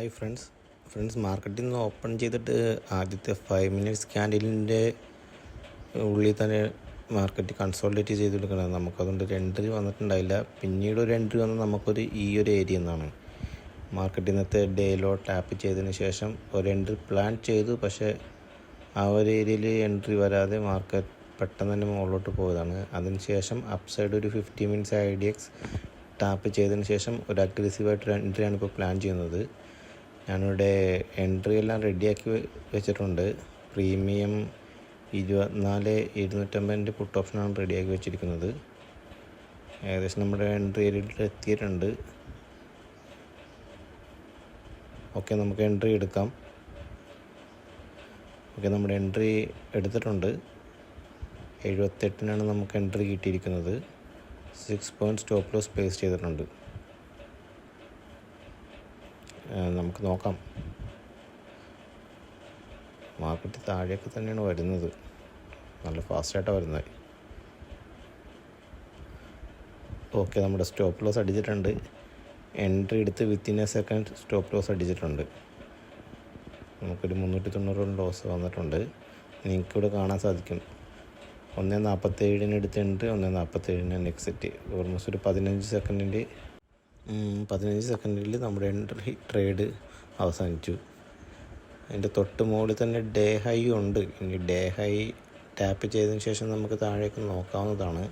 Hi friends മാർക്കറ്റിൽ നിന്ന് open ചെയ്തിട്ട് ആദ്യത്തെ 5 മിനിറ്റ്സ് ക്യാൻഡിലിൻ്റെ ഉള്ളിൽ തന്നെ മാർക്കറ്റ് കൺസോളിഡേറ്റ് ചെയ്തെടുക്കണം. നമുക്കതുകൊണ്ട് ഒരു എൻട്രി വന്നിട്ടുണ്ടായില്ല. പിന്നീട് ഒരു എൻട്രി വന്ന് നമുക്കൊരു ഈ ഒരു ഏരിയ എന്നാണ് മാർക്കറ്റിൽ നിന്നത്തെ ഡേയിലോ ടാപ്പ് ചെയ്തതിന് ശേഷം ഒരു എൻട്രി പ്ലാൻ ചെയ്തു. പക്ഷേ ആ ഒരു ഏരിയയിൽ എൻട്രി വരാതെ മാർക്കറ്റ് പെട്ടെന്ന് തന്നെ മുകളിലോട്ട് പോയതാണ്. അതിനുശേഷം അപ്സൈഡ് ഒരു 50 മിനിറ്റ്സ് IDX ടാപ്പ് ചെയ്തതിന് ശേഷം ഒരു അഗ്രസീവായിട്ടൊരു എൻട്രിയാണ് ഇപ്പോൾ പ്ലാൻ ചെയ്യുന്നത്. ഞാനിവിടെ എൻട്രി എല്ലാം റെഡിയാക്കി വെച്ചിട്ടുണ്ട്. പ്രീമിയം 24,250 പുട്ട് ഓപ്ഷനാണ് റെഡിയാക്കി വെച്ചിരിക്കുന്നത്. ഏകദേശം നമ്മുടെ എൻട്രി ഏരിയയിൽ എത്തിയിട്ടുണ്ട്. ഓക്കെ, നമുക്ക് എൻട്രി എടുക്കാം. ഓക്കെ, നമ്മുടെ എൻട്രി എടുത്തിട്ടുണ്ട്. 78-നാണ് നമുക്ക് എൻട്രി കിട്ടിയിരിക്കുന്നത്. 6 പോയിൻറ്റ് സ്റ്റോപ്പ് ലോസ് പ്ലേസ് ചെയ്തിട്ടുണ്ട്. നമുക്ക് നോക്കാം. മാർക്കറ്റ് താഴേക്ക് തന്നെയാണ് വരുന്നത്, നല്ല ഫാസ്റ്റായിട്ടാണ് വരുന്നത്. ഓക്കെ, നമ്മുടെ സ്റ്റോപ്പ് ലോസ് അടിച്ചിട്ടുണ്ട്. എൻട്രി എടുത്ത് within a second stop loss അടിച്ചിട്ടുണ്ട്. നമുക്കൊരു 390 ലോസ് വന്നിട്ടുണ്ട്. നിങ്ങൾക്കിവിടെ കാണാൻ സാധിക്കും. 1.47 എടുത്ത് എൻട്രി, 1.47 എക്സിറ്റ്. ഓൾമോസ്റ്റ് ഒരു 15 സെക്കൻഡിൽ നമ്മുടെ എൻട്രി ട്രേഡ് അവസാനിച്ചു. അതിൻ്റെ തൊട്ട് മുകളിൽ തന്നെ ഡേ ഹൈ ഉണ്ട്. ഇനി ഡേ ഹൈ ടാപ്പ് ചെയ്തതിന് ശേഷം നമുക്ക് താഴേക്ക് നോക്കാവുന്നതാണ്.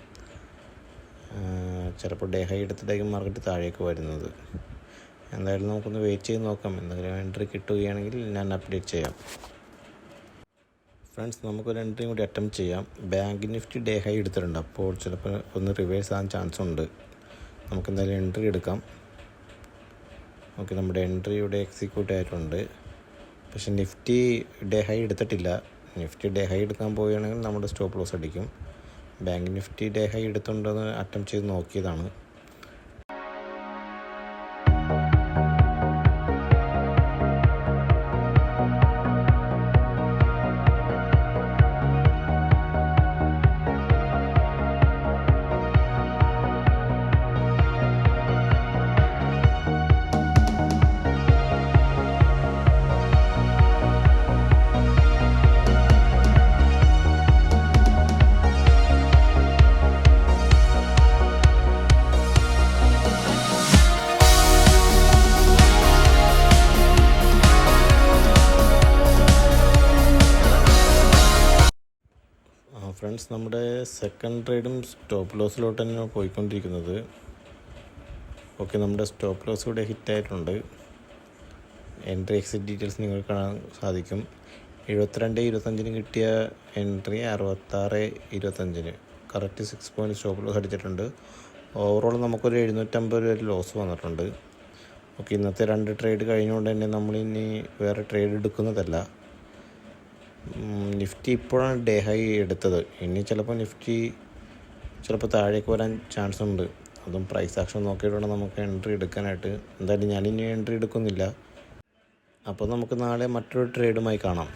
ചിലപ്പോൾ ഡേ ഹൈ എടുത്തിട്ടായിരിക്കും മാർക്കറ്റ് താഴേക്ക് വരുന്നത്. എന്തായാലും നമുക്കൊന്ന് വെയിറ്റ് ചെയ്ത് നോക്കാം. എന്തെങ്കിലും എൻട്രി കിട്ടുകയാണെങ്കിൽ ഞാൻ അപ്ഡേറ്റ് ചെയ്യാം. ഫ്രണ്ട്സ്, നമുക്കൊരു എൻട്രിയും കൂടി അറ്റംപ്റ്റ് ചെയ്യാം. ബാങ്ക് നിഫ്റ്റി ഡേ ഹൈ എടുത്തിട്ടുണ്ട്. അപ്പോൾ ചിലപ്പോൾ ഒന്ന് റിവേഴ്സ് ആകാൻ ചാൻസ് ഉണ്ട്. നമുക്ക് എന്തായാലും എൻട്രി എടുക്കാം. ഓക്കെ, നമ്മുടെ എൻട്രി ഇവിടെ എക്സിക്യൂട്ട് ആയിട്ടുണ്ട്. പക്ഷേ നിഫ്റ്റി ഡേ ഹൈ എടുത്തിട്ടില്ല. നിഫ്റ്റി ഡേ ഹൈ എടുക്കാൻ പോവുകയാണെങ്കിൽ നമ്മുടെ സ്റ്റോപ്പ് ലോസ് അടിക്കും. ബാങ്ക് നിഫ്റ്റി ഡേ ഹൈ എടുത്തുകൊണ്ടെന്ന് അറ്റംപ്റ്റ് ചെയ്ത് നോക്കിയതാണ്. ഫ്രണ്ട്സ്, നമ്മുടെ സെക്കൻഡ് ട്രേഡും സ്റ്റോപ്പ് ലോസിലോട്ട് തന്നെയാണ് പോയിക്കൊണ്ടിരിക്കുന്നത്. ഓക്കെ, നമ്മുടെ സ്റ്റോപ്പ് ലോസ് ഇവിടെ ഹിറ്റായിട്ടുണ്ട്. എൻട്രി എക്സിറ്റ് ഡീറ്റെയിൽസ് നിങ്ങൾക്ക് കാണാൻ സാധിക്കും. 72.25 കിട്ടിയ entry 66.25 correct 6 point stop loss അടിച്ചിട്ടുണ്ട്. ഓവറോൾ നമുക്കൊരു 750 വരെ ലോസ് വന്നിട്ടുണ്ട്. ഓക്കെ, ഇന്നത്തെ 2 ട്രേഡ് കഴിഞ്ഞുകൊണ്ട് തന്നെ നമ്മളിനി വേറെ ട്രേഡ് എടുക്കുന്നതല്ല. നിഫ്റ്റി ഇപ്പോഴാണ് ഡേ ഹൈ എടുത്തത്. ഇനി ചിലപ്പോൾ താഴേക്ക് വരാൻ ചാൻസ് ഉണ്ട്. അതും പ്രൈസ് ആക്ഷൻ നോക്കിയിട്ട് വേണം നമുക്ക് എൻട്രി എടുക്കാനായിട്ട്. എന്തായാലും ഞാനിനി എൻട്രി എടുക്കുന്നില്ല. അപ്പോൾ നമുക്ക് നാളെ മറ്റൊരു ട്രേഡുമായി കാണാം.